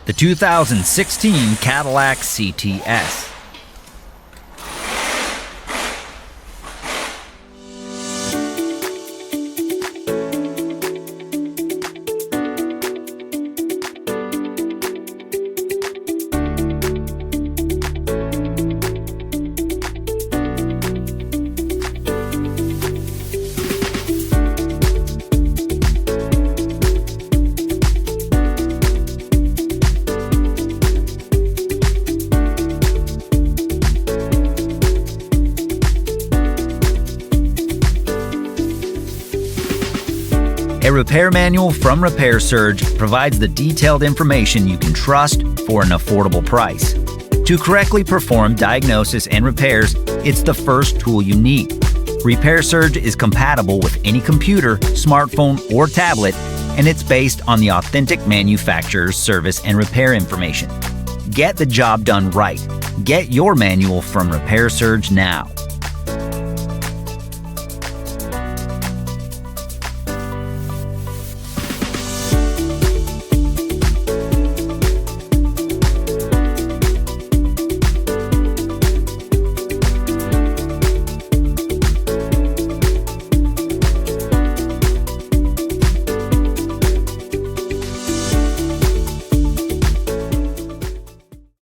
the 2016 Cadillac CTS. A repair manual from Repair Surge provides the detailed information you can trust for an affordable price. To correctly perform diagnosis and repairs, it's the first tool you need. Repair Surge is compatible with any computer, smartphone, or tablet, and it's based on the authentic manufacturer's service and repair information. Get the job done right. Get your manual from Repair Surge now.